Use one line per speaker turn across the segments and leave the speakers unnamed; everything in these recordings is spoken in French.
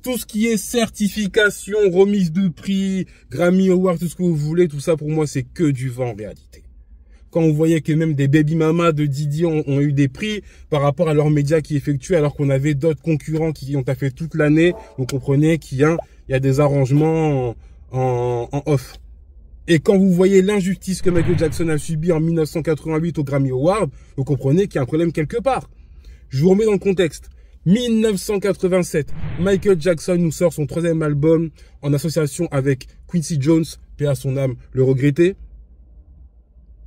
Tout ce qui est certification, remise de prix, Grammy Award, tout ce que vous voulez, tout ça pour moi c'est que du vent en réalité. Quand vous voyez que même des baby mamas de Didi ont eu des prix par rapport à leurs médias qui effectuent, alors qu'on avait d'autres concurrents qui ont fait toute l'année, vous comprenez qu'il y a des arrangements en off. Et quand vous voyez l'injustice que Michael Jackson a subie en 1988 au Grammy Award, vous comprenez qu'il y a un problème quelque part. Je vous remets dans le contexte. 1987, Michael Jackson nous sort son 3e album en association avec Quincy Jones, paix à son âme, le regretté.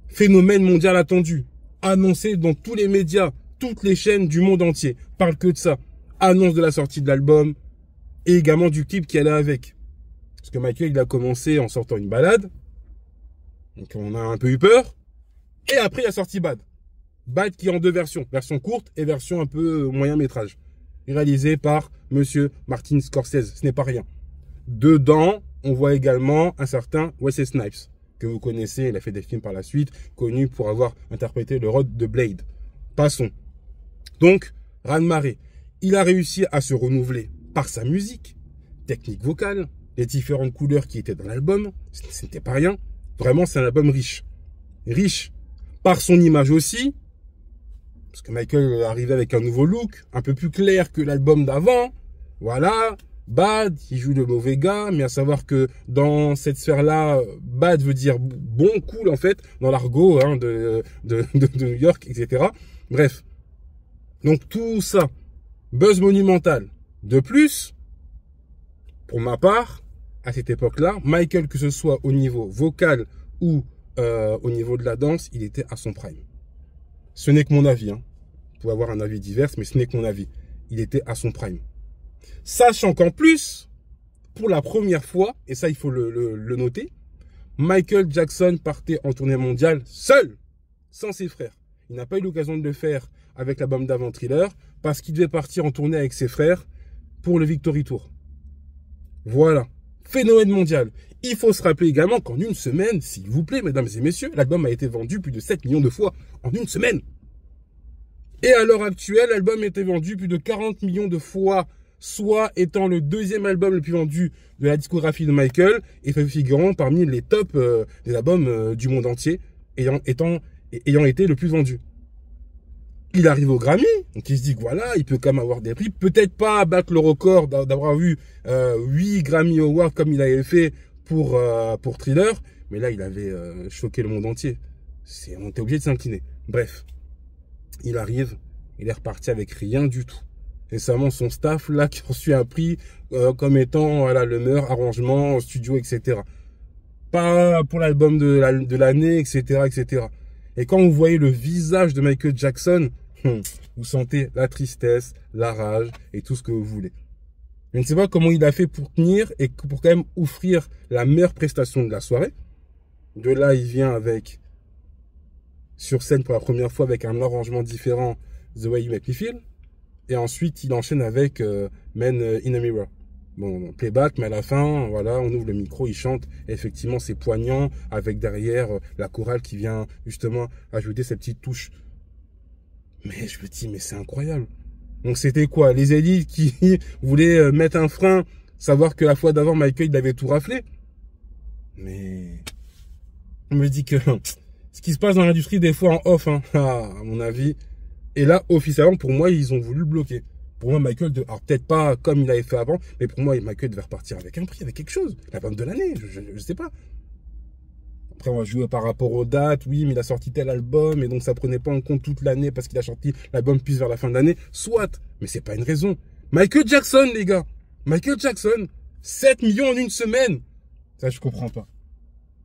Phénomène mondial attendu, annoncé dans tous les médias, toutes les chaînes du monde entier, parlent que de ça. Annonce de la sortie de l'album et également du clip qui allait avec. Parce que Michael, il a commencé en sortant une balade, donc on a un peu eu peur, et après il a sorti Bad. Bad qui est en 2 versions, version courte et version un peu moyen métrage. Réalisé par monsieur Martin Scorsese, ce n'est pas rien. Dedans, on voit également un certain Wesley Snipes, que vous connaissez, il a fait des films par la suite, connu pour avoir interprété le rôle de Blade. Passons. Donc, Raz-Marée, il a réussi à se renouveler par sa musique, technique vocale, les différentes couleurs qui étaient dans l'album, ce n'était pas rien. Vraiment, c'est un album riche. Riche par son image aussi, parce que Michael arrivait avec un nouveau look, un peu plus clair que l'album d'avant. Voilà, Bad, il joue le mauvais gars, mais à savoir que dans cette sphère-là, Bad veut dire bon, cool en fait, dans l'argot de New York, etc. Bref, donc tout ça, buzz monumental. De plus, pour ma part, à cette époque-là, Michael, que ce soit au niveau vocal ou au niveau de la danse, il était à son prime. Ce n'est que mon avis. Vous pouvez avoir un avis divers, mais ce n'est que mon avis. Il était à son prime. Sachant qu'en plus, pour la première fois, et ça il faut le noter, Michael Jackson partait en tournée mondiale seul, sans ses frères. Il n'a pas eu l'occasion de le faire avec l'album d'avant Thriller, parce qu'il devait partir en tournée avec ses frères pour le Victory Tour. Voilà. Phénomène mondial. Il faut se rappeler également qu'en une semaine, s'il vous plaît, mesdames et messieurs, l'album a été vendu plus de 7 millions de fois en une semaine. Et à l'heure actuelle, l'album a été vendu plus de 40 millions de fois, soit étant le 2e album le plus vendu de la discographie de Michael, et figurant parmi les tops des albums du monde entier, ayant été le plus vendu. Il arrive au Grammy, donc il se dit que voilà, il peut quand même avoir des prix, peut-être pas battre le record d'avoir eu 8 Grammy Awards comme il avait fait pour Thriller, mais là il avait choqué le monde entier. On était obligé de s'incliner. Bref, il arrive, il est reparti avec rien du tout. Et seulement son staff là qui a reçu un prix comme étant voilà, le meilleur arrangement, studio, etc. Pas pour l'album de l'année, etc., etc. Et quand vous voyez le visage de Michael Jackson, vous sentez la tristesse, la rage et tout ce que vous voulez. Je ne sais pas comment il a fait pour tenir et pour quand même offrir la meilleure prestation de la soirée. De là, il vient avec, sur scène pour la première fois, avec un arrangement différent, The Way You Make Me Feel. Et ensuite, il enchaîne avec Men in a Mirror. Bon, playback, mais à la fin, voilà, on ouvre le micro, il chante. Et effectivement, c'est poignant, avec derrière la chorale qui vient justement ajouter ces petites touches. Mais je me dis, mais c'est incroyable. Donc c'était quoi? Les élites qui voulaient mettre un frein, savoir que la fois d'avant, Michael, il avait tout raflé. Mais on me dit que ce qui se passe dans l'industrie, des fois en off, à mon avis. Et là, officiellement, pour moi, ils ont voulu le bloquer. Pour moi, Michael, alors peut-être pas comme il avait fait avant, mais pour moi, Michael devait repartir avec un prix, avec quelque chose. La vente de l'année, je sais pas. Après, on va jouer par rapport aux dates. Oui, mais il a sorti tel album, et donc ça prenait pas en compte toute l'année parce qu'il a sorti l'album plus vers la fin de l'année. Soit, mais c'est pas une raison. Michael Jackson, les gars. Michael Jackson, 7 millions en une semaine. Ça, je comprends pas.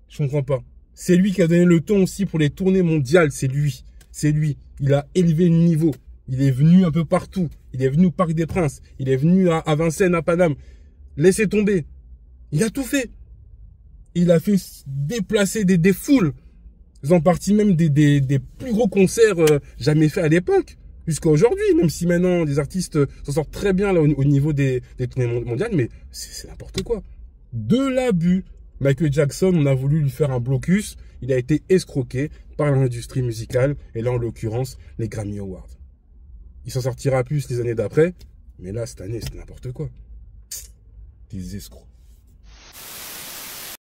Je comprends pas. C'est lui qui a donné le ton aussi pour les tournées mondiales. C'est lui. C'est lui. Il a élevé le niveau. Il est venu un peu partout. Il est venu au Parc des Princes. Il est venu à Vincennes, à Paname. Laissez tomber. Il a tout fait. Il a fait déplacer des foules. Ils ont parti même des plus gros concerts jamais faits à l'époque. Jusqu'à aujourd'hui. Même si maintenant, des artistes s'en sortent très bien là, au niveau des tournées mondiales. Mais c'est n'importe quoi. De l'abus. Michael Jackson, on a voulu lui faire un blocus. Il a été escroqué par l'industrie musicale. Et là, en l'occurrence, les Grammy Awards. Il s'en sortira plus les années d'après. Mais là, cette année, c'est n'importe quoi. Des escrocs.